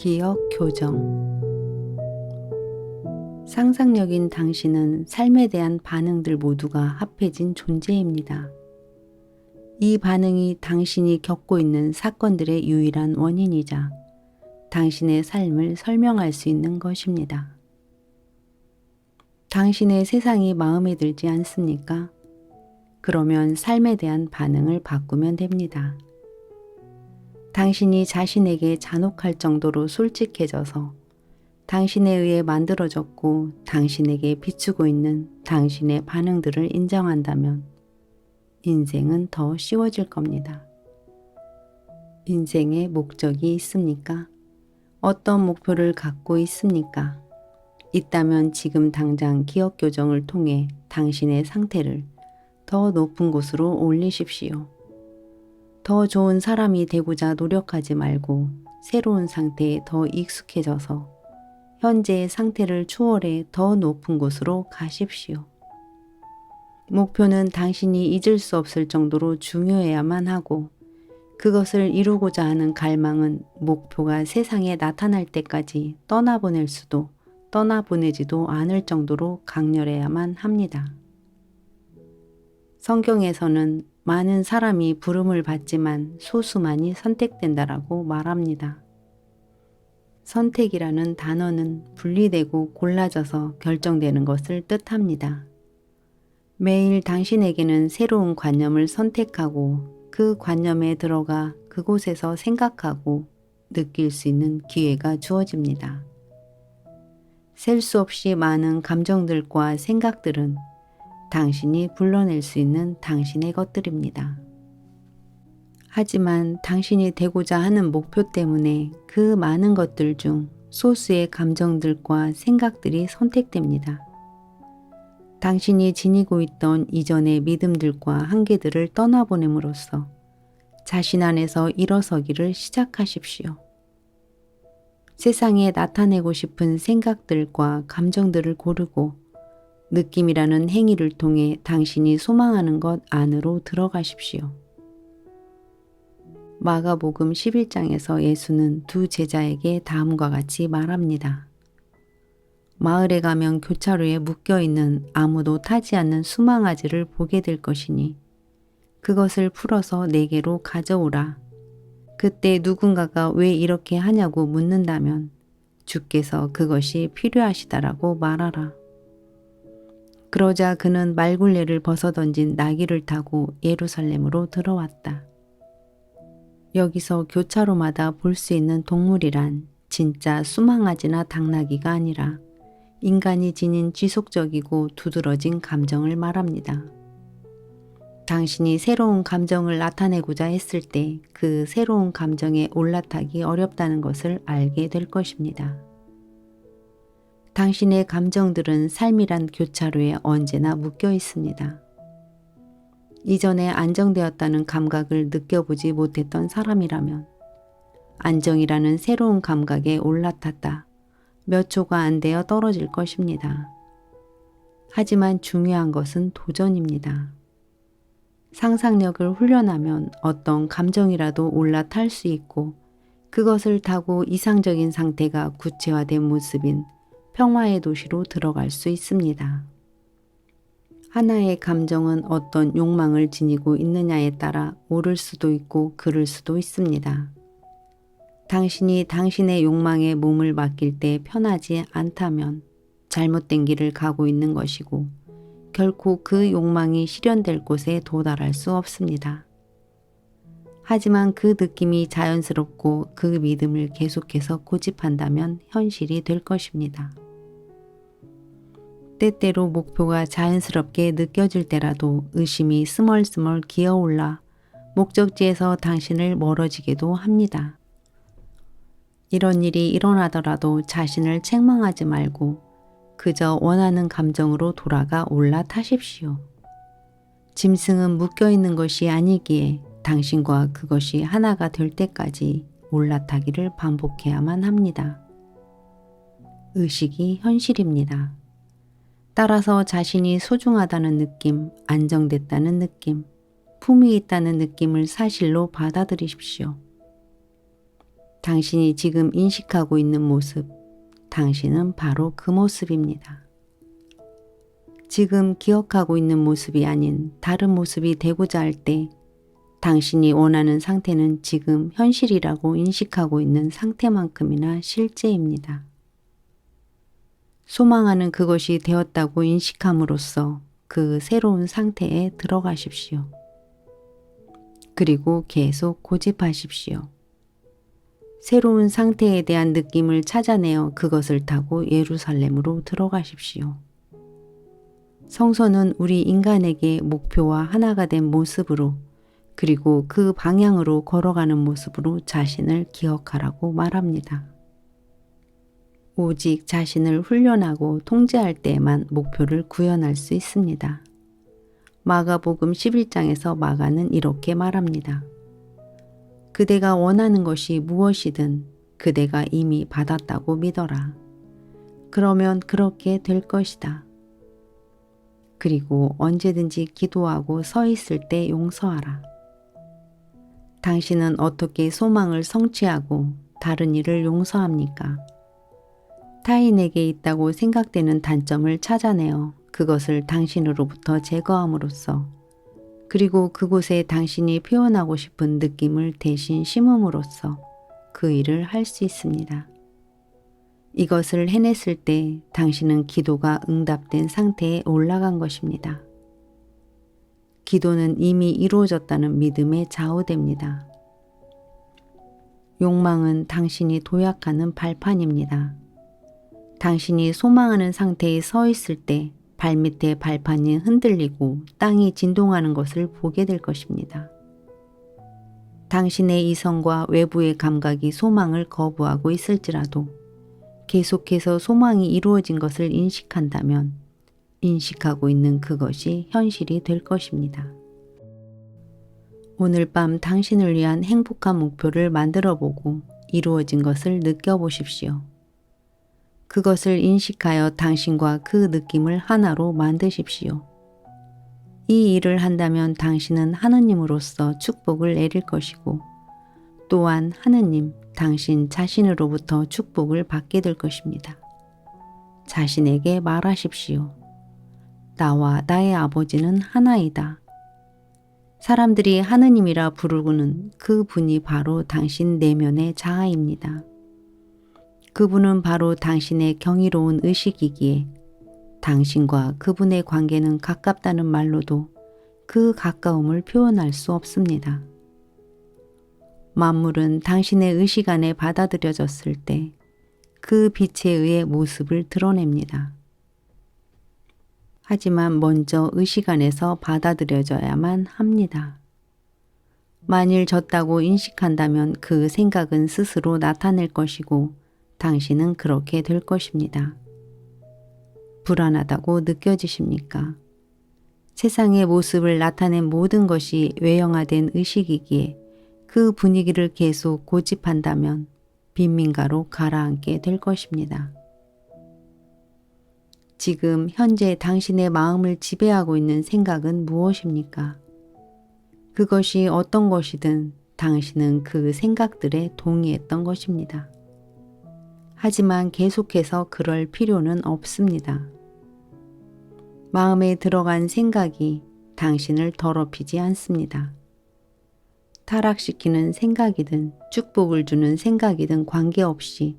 기억 교정. 상상력인 당신은 삶에 대한 반응들 모두가 합해진 존재입니다. 이 반응이 당신이 겪고 있는 사건들의 유일한 원인이자 당신의 삶을 설명할 수 있는 것입니다. 당신의 세상이 마음에 들지 않습니까? 그러면 삶에 대한 반응을 바꾸면 됩니다. 당신이 자신에게 잔혹할 정도로 솔직해져서 당신에 의해 만들어졌고 당신에게 비추고 있는 당신의 반응들을 인정한다면 인생은 더 쉬워질 겁니다. 인생에 목적이 있습니까? 어떤 목표를 갖고 있습니까? 있다면 지금 당장 기억 교정을 통해 당신의 상태를 더 높은 곳으로 올리십시오. 더 좋은 사람이 되고자 노력하지 말고 새로운 상태에 더 익숙해져서 현재의 상태를 추월해 더 높은 곳으로 가십시오. 목표는 당신이 잊을 수 없을 정도로 중요해야만 하고 그것을 이루고자 하는 갈망은 목표가 세상에 나타날 때까지 떠나보낼 수도 떠나보내지도 않을 정도로 강렬해야만 합니다. 성경에서는 많은 사람이 부름을 받지만 소수만이 선택된다라고 말합니다. 선택이라는 단어는 분리되고 골라져서 결정되는 것을 뜻합니다. 매일 당신에게는 새로운 관념을 선택하고 그 관념에 들어가 그곳에서 생각하고 느낄 수 있는 기회가 주어집니다. 셀 수 없이 많은 감정들과 생각들은 당신이 불러낼 수 있는 당신의 것들입니다. 하지만 당신이 되고자 하는 목표 때문에 그 많은 것들 중 소수의 감정들과 생각들이 선택됩니다. 당신이 지니고 있던 이전의 믿음들과 한계들을 떠나보냄으로써 자신 안에서 일어서기를 시작하십시오. 세상에 나타내고 싶은 생각들과 감정들을 고르고 느낌이라는 행위를 통해 당신이 소망하는 것 안으로 들어가십시오. 마가복음 11장에서 예수는 두 제자에게 다음과 같이 말합니다. 마을에 가면 교차로에 묶여있는 아무도 타지 않는 수망아지를 보게 될 것이니 그것을 풀어서 내게로 가져오라. 그때 누군가가 왜 이렇게 하냐고 묻는다면 주께서 그것이 필요하시다라고 말하라. 그러자 그는 말굴레를 벗어던진 나귀를 타고 예루살렘으로 들어왔다. 여기서 교차로마다 볼 수 있는 동물이란 진짜 수망아지나 당나귀가 아니라 인간이 지닌 지속적이고 두드러진 감정을 말합니다. 당신이 새로운 감정을 나타내고자 했을 때 그 새로운 감정에 올라타기 어렵다는 것을 알게 될 것입니다. 당신의 감정들은 삶이란 교차로에 언제나 묶여 있습니다. 이전에 안정되었다는 감각을 느껴보지 못했던 사람이라면 안정이라는 새로운 감각에 올라탔다 몇 초가 안 되어 떨어질 것입니다. 하지만 중요한 것은 도전입니다. 상상력을 훈련하면 어떤 감정이라도 올라탈 수 있고 그것을 타고 이상적인 상태가 구체화된 모습인 평화의 도시로 들어갈 수 있습니다. 하나의 감정은 어떤 욕망을 지니고 있느냐에 따라 오를 수도 있고 그를 수도 있습니다. 당신이 당신의 욕망에 몸을 맡길 때 편하지 않다면 잘못된 길을 가고 있는 것이고 결코 그 욕망이 실현될 곳에 도달할 수 없습니다. 하지만 그 느낌이 자연스럽고 그 믿음을 계속해서 고집한다면 현실이 될 것입니다. 때때로 목표가 자연스럽게 느껴질 때라도 의심이 스멀스멀 기어올라 목적지에서 당신을 멀어지게도 합니다. 이런 일이 일어나더라도 자신을 책망하지 말고 그저 원하는 감정으로 돌아가 올라타십시오. 짐승은 묶여있는 것이 아니기에 당신과 그것이 하나가 될 때까지 올라타기를 반복해야만 합니다. 의식이 현실입니다. 따라서 자신이 소중하다는 느낌, 안정됐다는 느낌, 품이 있다는 느낌을 사실로 받아들이십시오. 당신이 지금 인식하고 있는 모습, 당신은 바로 그 모습입니다. 지금 기억하고 있는 모습이 아닌 다른 모습이 되고자 할 때 당신이 원하는 상태는 지금 현실이라고 인식하고 있는 상태만큼이나 실제입니다. 소망하는 그것이 되었다고 인식함으로써 그 새로운 상태에 들어가십시오. 그리고 계속 고집하십시오. 새로운 상태에 대한 느낌을 찾아내어 그것을 타고 예루살렘으로 들어가십시오. 성서는 우리 인간에게 목표와 하나가 된 모습으로 그리고 그 방향으로 걸어가는 모습으로 자신을 기억하라고 말합니다. 오직 자신을 훈련하고 통제할 때에만 목표를 구현할 수 있습니다. 마가복음 11장에서 마가는 이렇게 말합니다. 그대가 원하는 것이 무엇이든 그대가 이미 받았다고 믿어라. 그러면 그렇게 될 것이다. 그리고 언제든지 기도하고 서 있을 때 용서하라. 당신은 어떻게 소망을 성취하고 다른 일을 용서합니까? 타인에게 있다고 생각되는 단점을 찾아내어 그것을 당신으로부터 제거함으로써 그리고 그곳에 당신이 표현하고 싶은 느낌을 대신 심음으로써 그 일을 할 수 있습니다. 이것을 해냈을 때 당신은 기도가 응답된 상태에 올라간 것입니다. 기도는 이미 이루어졌다는 믿음에 좌우됩니다. 욕망은 당신이 도약하는 발판입니다. 당신이 소망하는 상태에 서 있을 때 발밑에 발판이 흔들리고 땅이 진동하는 것을 보게 될 것입니다. 당신의 이성과 외부의 감각이 소망을 거부하고 있을지라도 계속해서 소망이 이루어진 것을 인식한다면 인식하고 있는 그것이 현실이 될 것입니다. 오늘 밤 당신을 위한 행복한 목표를 만들어 보고 이루어진 것을 느껴보십시오. 그것을 인식하여 당신과 그 느낌을 하나로 만드십시오. 이 일을 한다면 당신은 하느님으로서 축복을 내릴 것이고 또한 하느님, 당신 자신으로부터 축복을 받게 될 것입니다. 자신에게 말하십시오. 나와 나의 아버지는 하나이다. 사람들이 하느님이라 부르고는 그 분이 바로 당신 내면의 자아입니다. 그분은 바로 당신의 경이로운 의식이기에 당신과 그분의 관계는 가깝다는 말로도 그 가까움을 표현할 수 없습니다. 만물은 당신의 의식 안에 받아들여졌을 때 그 빛에 의해 모습을 드러냅니다. 하지만 먼저 의식 안에서 받아들여져야만 합니다. 만일 졌다고 인식한다면 그 생각은 스스로 나타낼 것이고 당신은 그렇게 될 것입니다. 불안하다고 느껴지십니까? 세상의 모습을 나타낸 모든 것이 외형화된 의식이기에 그 분위기를 계속 고집한다면 빈민가로 가라앉게 될 것입니다. 지금 현재 당신의 마음을 지배하고 있는 생각은 무엇입니까? 그것이 어떤 것이든 당신은 그 생각들에 동의했던 것입니다. 하지만 계속해서 그럴 필요는 없습니다. 마음에 들어간 생각이 당신을 더럽히지 않습니다. 타락시키는 생각이든 축복을 주는 생각이든 관계없이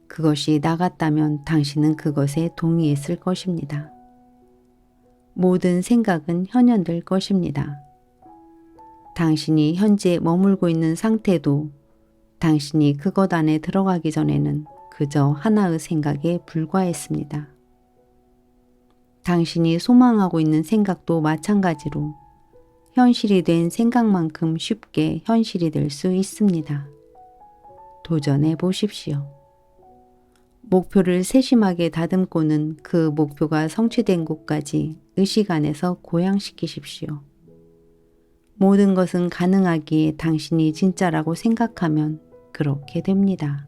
그것이 나갔다면 당신은 그것에 동의했을 것입니다. 모든 생각은 현현될 것입니다. 당신이 현재 머물고 있는 상태도 당신이 그것 안에 들어가기 전에는 그저 하나의 생각에 불과했습니다. 당신이 소망하고 있는 생각도 마찬가지로 현실이 된 생각만큼 쉽게 현실이 될 수 있습니다. 도전해 보십시오. 목표를 세심하게 다듬고는 그 목표가 성취된 곳까지 의식 안에서 고양시키십시오. 모든 것은 가능하기에 당신이 진짜라고 생각하면 그렇게 됩니다.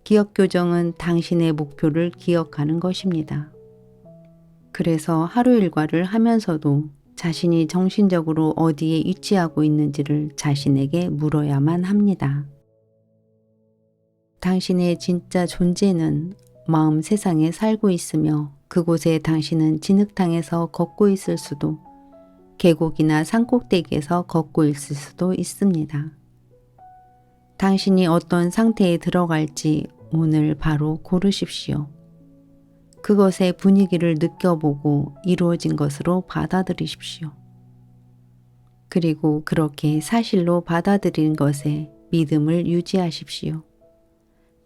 기억 교정은 당신의 목표를 기억하는 것입니다. 그래서 하루 일과를 하면서도 자신이 정신적으로 어디에 위치하고 있는지를 자신에게 물어야만 합니다. 당신의 진짜 존재는 마음 세상에 살고 있으며 그곳에 당신은 진흙탕에서 걷고 있을 수도 계곡이나 산꼭대기에서 걷고 있을 수도 있습니다. 당신이 어떤 상태에 들어갈지 오늘 바로 고르십시오. 그것의 분위기를 느껴보고 이루어진 것으로 받아들이십시오. 그리고 그렇게 사실로 받아들인 것에 믿음을 유지하십시오.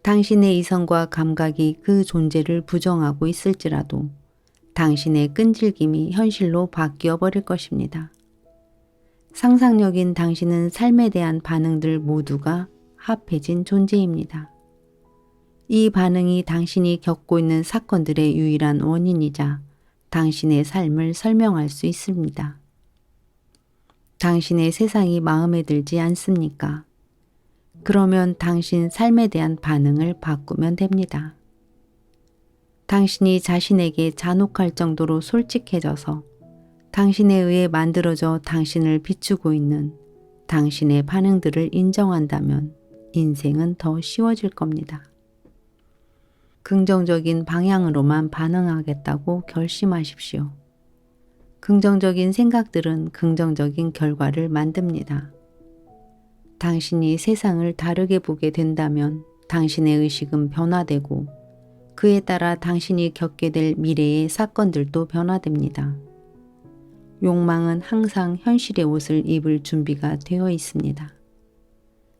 당신의 이성과 감각이 그 존재를 부정하고 있을지라도 당신의 끈질김이 현실로 바뀌어 버릴 것입니다. 상상력인 당신은 삶에 대한 반응들 모두가 합해진 존재입니다. 이 반응이 당신이 겪고 있는 사건들의 유일한 원인이자 당신의 삶을 설명할 수 있습니다. 당신의 세상이 마음에 들지 않습니까? 그러면 당신 삶에 대한 반응을 바꾸면 됩니다. 당신이 자신에게 잔혹할 정도로 솔직해져서 당신에 의해 만들어져 당신을 비추고 있는 당신의 반응들을 인정한다면 인생은 더 쉬워질 겁니다. 긍정적인 방향으로만 반응하겠다고 결심하십시오. 긍정적인 생각들은 긍정적인 결과를 만듭니다. 당신이 세상을 다르게 보게 된다면 당신의 의식은 변화되고 그에 따라 당신이 겪게 될 미래의 사건들도 변화됩니다. 욕망은 항상 현실의 옷을 입을 준비가 되어 있습니다.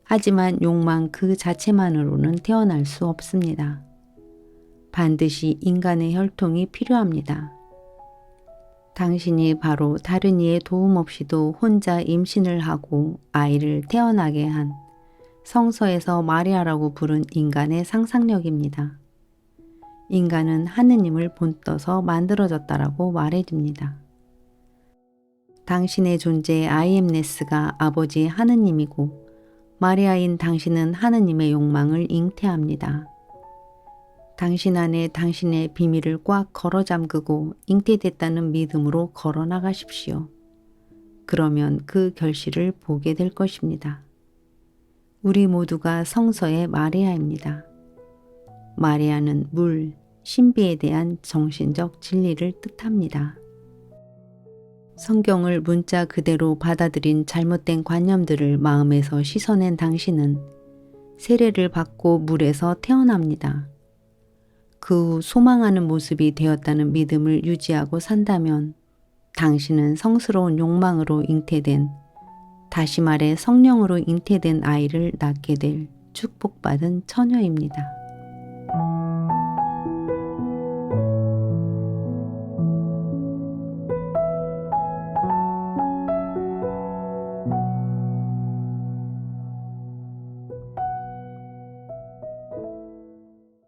하지만 욕망 그 자체만으로는 태어날 수 없습니다. 반드시 인간의 혈통이 필요합니다. 당신이 바로 다른 이의 도움 없이도 혼자 임신을 하고 아이를 태어나게 한 성서에서 마리아라고 부른 인간의 상상력입니다. 인간은 하느님을 본떠서 만들어졌다라고 말해집니다. 당신의 존재의 아이엠네스가 아버지 하느님이고 마리아인 당신은 하느님의 욕망을 잉태합니다. 당신 안에 당신의 비밀을 꽉 걸어 잠그고 잉태됐다는 믿음으로 걸어 나가십시오. 그러면 그 결실을 보게 될 것입니다. 우리 모두가 성서의 마리아입니다. 마리아는 물, 신비에 대한 정신적 진리를 뜻합니다. 성경을 문자 그대로 받아들인 잘못된 관념들을 마음에서 씻어낸 당신은 세례를 받고 물에서 태어납니다. 그 후 소망하는 모습이 되었다는 믿음을 유지하고 산다면 당신은 성스러운 욕망으로 잉태된, 다시 말해 성령으로 잉태된 아이를 낳게 될 축복받은 처녀입니다.